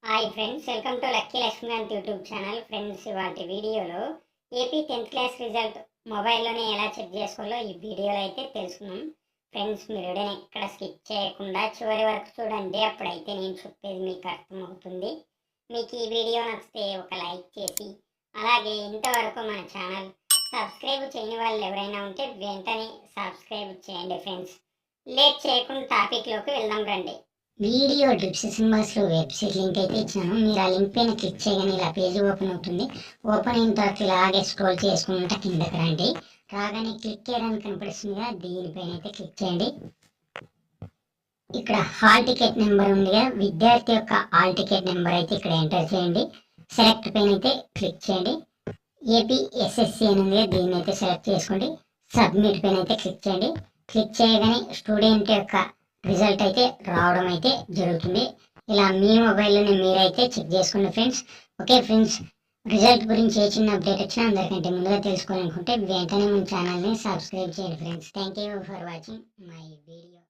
Hi friends, welcome to lucky Lakshmikant YouTube channel. Friends, వాటి వీడియోలో AP 10th class result మొబైల్లోనే ఎలా check చేసుకోవాలో ఈ వీడియోలో అయితే తెలుసుకున్నాం. ఫ్రెండ్స్, మీరు వీడియోని ఎక్కడ స్కిప్ చేయకుండా చివరి వరకు చూడండి, అప్పుడైతే నేను చెప్పేది మీకు అర్థమవుతుంది. మీకు ఈ వీడియో నచ్చితే ఒక లైక్ చేసి, అలాగే ఇంతవరకు మన ఛానల్ సబ్స్క్రైబ్ చేయని వాళ్ళు ఎవరైనా ఉంటే వెంటనే సబ్స్క్రైబ్ చేయండి. ఫ్రెండ్స్, లేట్ చేయకుండా టాపిక్లోకి వెళ్దాం రండి. వీడియో డిస్క్రిప్షన్ బాక్స్లో వెబ్సైట్ లింక్ అయితే ఇచ్చాను. మీరు ఆ లింక్ పైన క్లిక్ చేయగానే ఇలా పేజ్ ఓపెన్ అవుతుంది. ఓపెన్ అయిన తర్వాత ఇలాగే స్క్రోల్ చేసుకుంటా కిందకి రండి. రాగానే క్లిక్ చేయడానికి కనిపిస్తుందిగా, దీనిపైన అయితే క్లిక్ చేయండి. ఇక్కడ హాల్ టికెట్ నెంబర్ ఉందిగా, విద్యార్థి యొక్క హాల్ టికెట్ నెంబర్ అయితే ఇక్కడ ఎంటర్ చేయండి. సెలెక్ట్ పైన అయితే క్లిక్ చేయండి. ఏపీ ఎస్ఎస్సి అని ఉందిగా, దీన్ని అయితే సెలెక్ట్ చేసుకోండి. సబ్మిట్ పైన అయితే క్లిక్ చేయండి. క్లిక్ చేయగానే స్టూడెంట్ యొక్క రిజల్ట్ అయితే రావడం అయితే జరుగుతుంది. ఇలా మీ మొబైల్లోనే మీరైతే చెక్ చేసుకోండి ఫ్రెండ్స్. ఓకే ఫ్రెండ్స్, రిజల్ట్ గురించి ఏ చిన్న అప్డేట్ వచ్చినా అందరికంటే ముందుగా తెలుసుకోవాలనుకుంటే వెంటనే మన ఛానల్ని సబ్స్క్రైబ్ చేయండి friends. Thank you for watching my video.